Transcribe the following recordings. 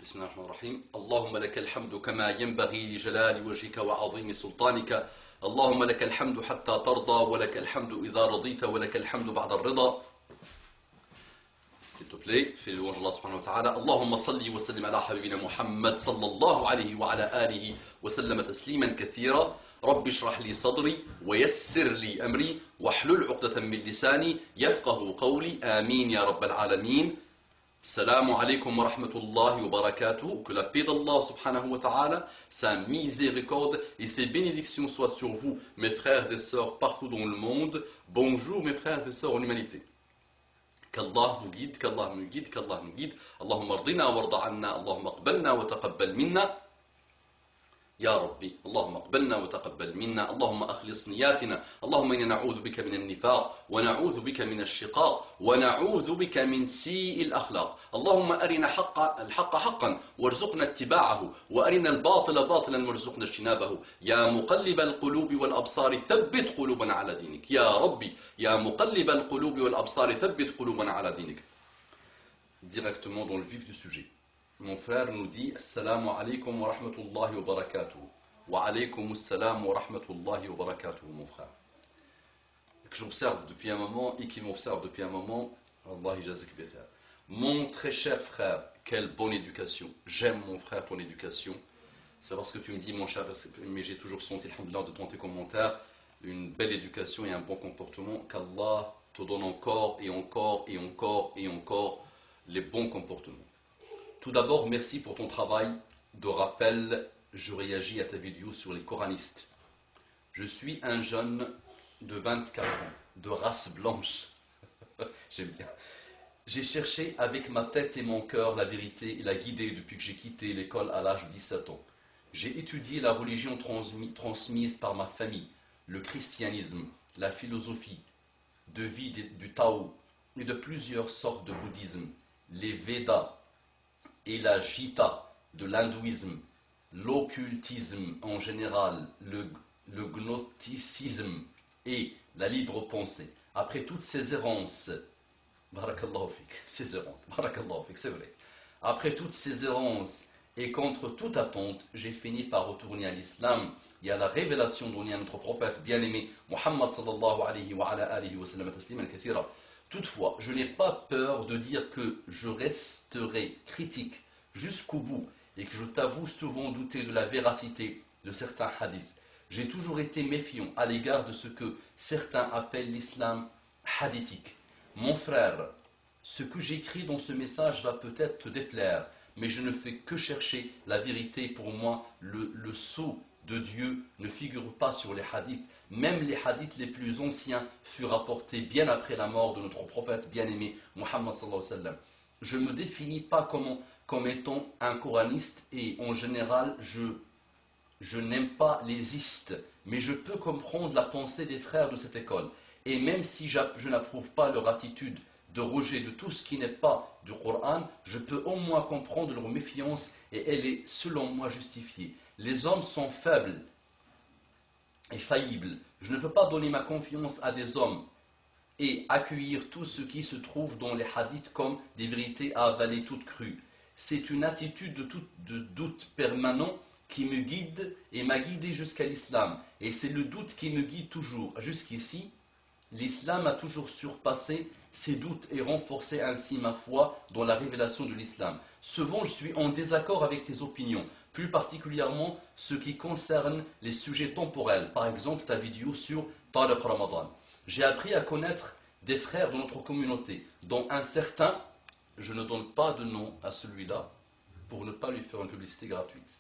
بسم الله الرحمن الرحيم. اللهم لك الحمد كما ينبغي لجلال وجهك وعظيم سلطانك. اللهم لك الحمد حتى ترضى ولك الحمد إذا رضيت ولك الحمد بعد الرضا. S'il te plaît, fais louange Allah subhanahu wa ta'ala. Allahumma salli wa sallim ala habibina Muhammad sallallahu alayhi wa ala alihi wa sallama tasliman kathira. Rabbi shrah li sadri wa yassir li amri wa hlul uqdatan min lisani yafqahu qawli. Amin ya rabbal alamin. Salam alaikum wa rahmatullahi wa barakatuh. Que la paix d'Allah subhanahu wa ta'ala, sa miséricorde et ses bénédictions soient sur vous, mes frères et sœurs partout dans le monde. Bonjour mes frères et sœurs en humanité. Qu'Allah vous guide, qu'Allah me guide, qu'Allah nous guide. Allahumma ardina warda anna, Allahumma aqbalna wa taqabbal minna. يا ربي اللهم اقبلنا وتقبل منا اللهم أخلص نياتنا اللهم إنا نعوذ بك من النفاق ونعوذ بك من الشقاق ونعوذ بك من سيء الأخلاق اللهم أرنا الحق حقا وارزقنا اتباعه وأرنا الباطل باطلا وارزقنا اجتنابه يا مقلب القلوب والأبصار ثبت قلوبنا على دينك يا ربي يا مقلب القلوب والأبصار ثبت قلوبنا على دينك. Directement dans le vif du sujet. Mon frère nous dit Assalamu alaikum wa rahmatullahi wa barakatuh. Wa alaikum assalam wa rahmatullahi wa barakatuh, mon frère. Que j'observe depuis un moment et qui m'observe depuis un moment, Allah jazik bi khair. Mon très cher frère, quelle bonne éducation. J'aime, mon frère, ton éducation. C'est parce que tu me dis, mon cher, mais j'ai toujours senti, alhamdoulilah, de tes commentaires, une belle éducation et un bon comportement. Qu'Allah te donne encore et encore et encore et encore les bons comportements. Tout d'abord, merci pour ton travail de rappel. Je réagis à ta vidéo sur les coranistes. Je suis un jeune de 24 ans, de race blanche. J'aime bien. J'ai cherché avec ma tête et mon cœur la vérité et la guidée depuis que j'ai quitté l'école à l'âge de 17 ans. J'ai étudié la religion transmise par ma famille, le christianisme, la philosophie de vie du Tao et de plusieurs sortes de bouddhisme, les Védas, et la Gita de l'hindouisme, l'occultisme en général, le gnosticisme et la libre pensée. Après toutes ces errances, barakallahu fik, c'est vrai. Après toutes ces errances et contre toute attente, j'ai fini par retourner à l'islam et à la révélation donnée à notre prophète bien-aimé, Muhammad sallallahu alayhi wa ala alihi wa sallam tasliman kathira. Toutefois, je n'ai pas peur de dire que je resterai critique jusqu'au bout et que je t'avoue souvent douter de la véracité de certains hadiths. J'ai toujours été méfiant à l'égard de ce que certains appellent l'islam hadithique. Mon frère, ce que j'écris dans ce message va peut-être te déplaire, mais je ne fais que chercher la vérité. Pour moi, le sceau de Dieu ne figure pas sur les hadiths. Même les hadiths les plus anciens furent rapportés bien après la mort de notre prophète bien-aimé, Muhammad sallallahu alayhi wa sallam. Je ne me définis pas comme étant un coraniste et en général, je n'aime pas les istes, mais je peux comprendre la pensée des frères de cette école. Et même si je n'approuve pas leur attitude de rejet de tout ce qui n'est pas du Coran, je peux au moins comprendre leur méfiance et elle est selon moi justifiée. Les hommes sont faibles et faillibles. Je ne peux pas donner ma confiance à des hommes et accueillir tout ce qui se trouve dans les hadiths comme des vérités à avaler toutes crues. C'est une attitude de doute permanent qui me guide et m'a guidé jusqu'à l'islam. Et c'est le doute qui me guide toujours. Jusqu'ici, l'islam a toujours surpassé ces doutes et renforcé ainsi ma foi dans la révélation de l'islam. Souvent, je suis en désaccord avec tes opinions, plus particulièrement ce qui concerne les sujets temporels. Par exemple, ta vidéo sur Tariq Ramadan. J'ai appris à connaître des frères de notre communauté, dont un certain, je ne donne pas de nom à celui-là pour ne pas lui faire une publicité gratuite.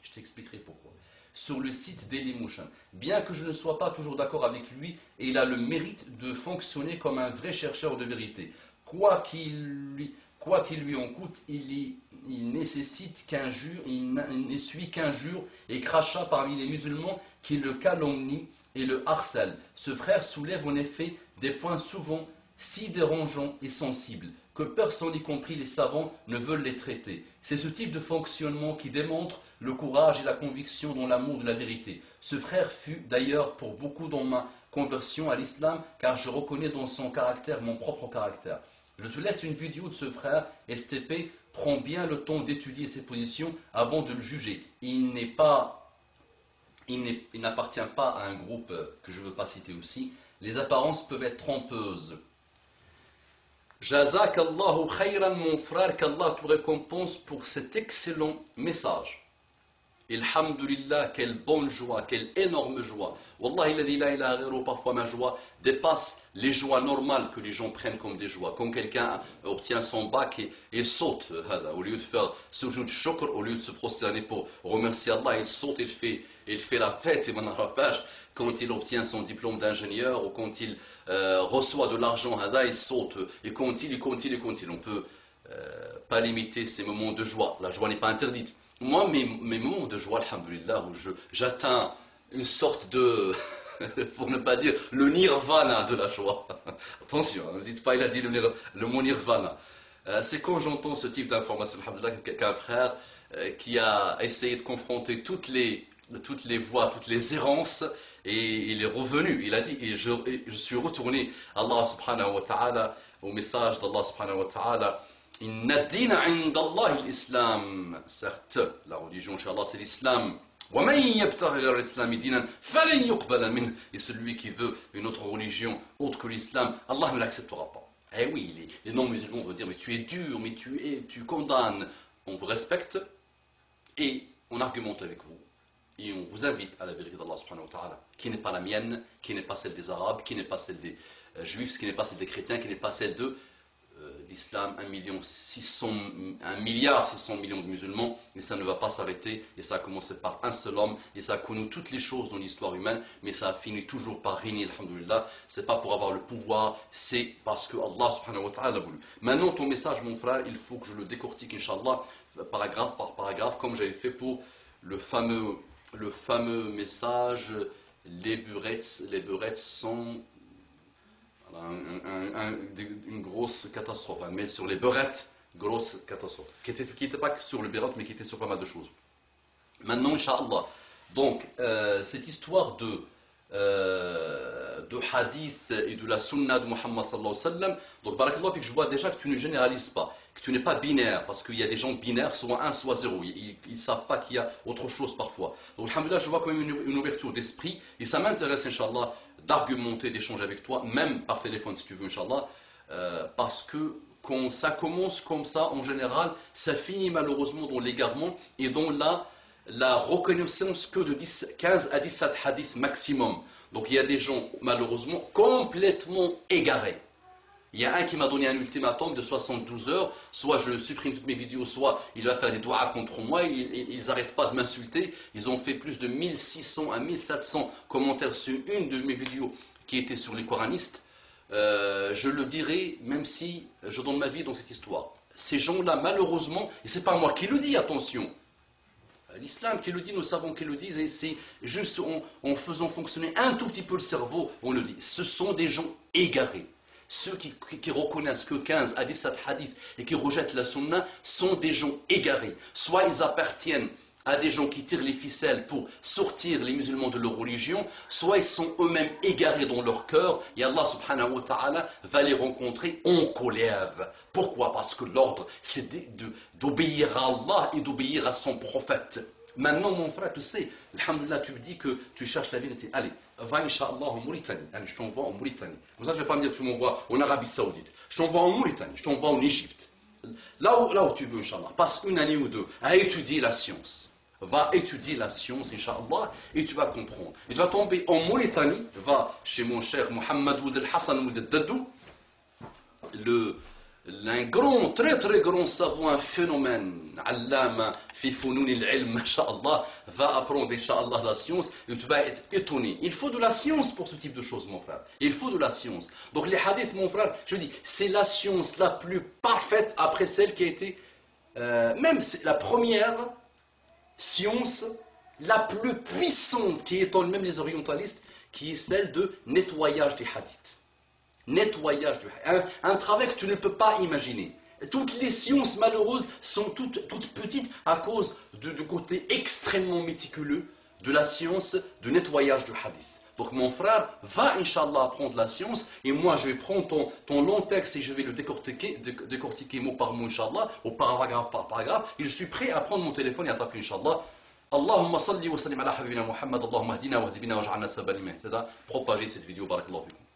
Je t'expliquerai pourquoi. Sur le site Dailymotion, bien que je ne sois pas toujours d'accord avec lui, il a le mérite de fonctionner comme un vrai chercheur de vérité. Quoi qu'il lui en coûte, il nécessite qu'injure, il n'essuie qu'injure et crachats parmi les musulmans qui le calomnient et le harcèlent. Ce frère soulève en effet des points souvent si dérangeants et sensibles que personne, y compris les savants, ne veulent les traiter. C'est ce type de fonctionnement qui démontre le courage et la conviction dans l'amour de la vérité. Ce frère fut d'ailleurs pour beaucoup dans ma conversion à l'islam, car je reconnais dans son caractère mon propre caractère. Je te laisse une vidéo de ce frère STP. Prends bien le temps d'étudier ses positions avant de le juger. Il n'appartient pas à un groupe que je ne veux pas citer aussi. Les apparences peuvent être trompeuses. Jazakallahu khayran, mon frère, qu'Allah te récompense pour cet excellent message. Alhamdulillah, quelle bonne joie, quelle énorme joie. Wallahi, la ilaha ghayru, parfois ma joie dépasse les joies normales que les gens prennent comme des joies. Quand quelqu'un obtient son bac et saute, au lieu de faire sujoud shukr, au lieu de se prosterner pour remercier Allah, il saute, il fait la fête et quand il obtient son diplôme d'ingénieur ou quand il reçoit de l'argent, il saute et continue. On ne peut pas limiter ces moments de joie. La joie n'est pas interdite. Moi, mes moments de joie, alhamdulillah, où j'atteins une sorte de, pour ne pas dire, le nirvana de la joie. Attention, ne dites pas, il a dit le mot nirvana. C'est quand j'entends ce type d'information, alhamdulillah, qu'un frère qui a essayé de confronter toutes les voies, toutes les errances, et il est revenu. Il a dit, et je suis retourné à Allah subhanahu wa ta'ala, au message d'Allah subhanahu wa ta'ala. Inna dina indallahi l'islam. Certes, la religion chez Allah c'est l'islam. Et celui qui veut une autre religion autre que l'islam, Allah ne l'acceptera pas. Eh oui, les non-musulmans vont dire mais tu es dur, mais tu condamnes. On vous respecte et on argumente avec vous. Et on vous invite à la vérité d'Allah subhanahu wa ta'ala, qui n'est pas la mienne, qui n'est pas celle des Arabes, qui n'est pas celle des Juifs, qui n'est pas celle des chrétiens, qui n'est pas celle de l'islam, 1,6 milliard de musulmans, et ça ne va pas s'arrêter, et ça a commencé par un seul homme, et ça a connu toutes les choses dans l'histoire humaine, mais ça a fini toujours par régner, alhamdoulilah. C'est pas pour avoir le pouvoir, c'est parce que Allah subhanahu wa ta'ala a voulu. Maintenant, ton message, mon frère, il faut que je le décortique, Inch'Allah, paragraphe par paragraphe, comme j'avais fait pour le fameux message, les burettes sont une grosse catastrophe, un mail sur les beurrettes, grosse catastrophe, qui n'était pas que sur le beurrette, mais qui était sur pas mal de choses. Maintenant, Inch'Allah, donc, cette histoire de hadith et de la sunna de Muhammad sallallahu alayhi wa sallam, donc, barakallah, je vois déjà que tu ne généralises pas, que tu n'es pas binaire, parce qu'il y a des gens binaires, soit 1, soit 0, ils ne savent pas qu'il y a autre chose parfois. Donc, alhamdulillah, je vois quand même une ouverture d'esprit, et ça m'intéresse, Inch'Allah, d'argumenter, d'échanger avec toi, même par téléphone si tu veux, Inch'Allah, parce que quand ça commence comme ça, en général, ça finit malheureusement dans l'égarement et dans la reconnaissance que de 15 à 17 hadiths maximum. Donc il y a des gens, malheureusement, complètement égarés. Il y a un qui m'a donné un ultimatum de 72 heures, soit je supprime toutes mes vidéos, soit il va faire des doigts contre moi, ils n'arrêtent pas de m'insulter. Ils ont fait plus de 1600 à 1700 commentaires sur une de mes vidéos qui était sur les coranistes. Je le dirai, même si je donne ma vie dans cette histoire. Ces gens-là, malheureusement, et ce n'est pas moi qui le dis, attention, l'islam qui le dit, nous savons qu'ils le disent, et c'est juste en faisant fonctionner un tout petit peu le cerveau, on le dit. Ce sont des gens égarés. Ceux qui reconnaissent que 15 à 17 hadiths et qui rejettent la sunna sont des gens égarés. Soit ils appartiennent à des gens qui tirent les ficelles pour sortir les musulmans de leur religion, soit ils sont eux-mêmes égarés dans leur cœur et Allah subhanahu wa ta'ala va les rencontrer en colère. Pourquoi? Parce que l'ordre c'est d'obéir à Allah et d'obéir à son prophète. Maintenant mon frère, tu sais, alhamdulillah, tu me dis que tu cherches la vérité. Allez, va Inch'Allah en Mauritanie. Allez, je t'envoie en Mauritanie. Comme ça, tu ne vas pas me dire que tu m'envoies en Arabie Saoudite. Je t'envoie en Mauritanie, je t'envoie en Égypte. Là où tu veux, Inch'Allah. Passe une année ou deux à étudier la science. Va étudier la science, Inch'Allah, et tu vas comprendre. Et tu vas tomber en Mauritanie. Va chez mon cher Mohamed Oud el-Hassan Oud el-Daddou, un grand, très très grand savant, un phénomène, allama fi funoun al-ilm, masha'Allah, va apprendre, Inch'Allah, la science, et tu vas être étonné. Il faut de la science pour ce type de choses, mon frère. Il faut de la science. Donc les hadiths, mon frère, je dis, c'est la science la plus parfaite après celle qui a été, même c'est la première science la plus puissante qui étonne même les orientalistes, qui est celle de nettoyage des hadiths. Nettoyage du hadith. Un travail que tu ne peux pas imaginer. Toutes les sciences malheureuses sont toutes petites à cause du côté extrêmement méticuleux de la science de nettoyage du hadith. Donc mon frère va, Inch'Allah, apprendre la science et moi je vais prendre ton long texte et je vais le décortiquer mot par mot, Inch'Allah, ou paragraphe par paragraphe. Et je suis prêt à prendre mon téléphone et à t'appeler, Inch'Allah. Allahumma salli wa sallim ala habibina Muhammad, Allahumma hadina wa hadibina wa ja'alna sabban liman ihtada. Propagez cette vidéo, barakallahu fikum.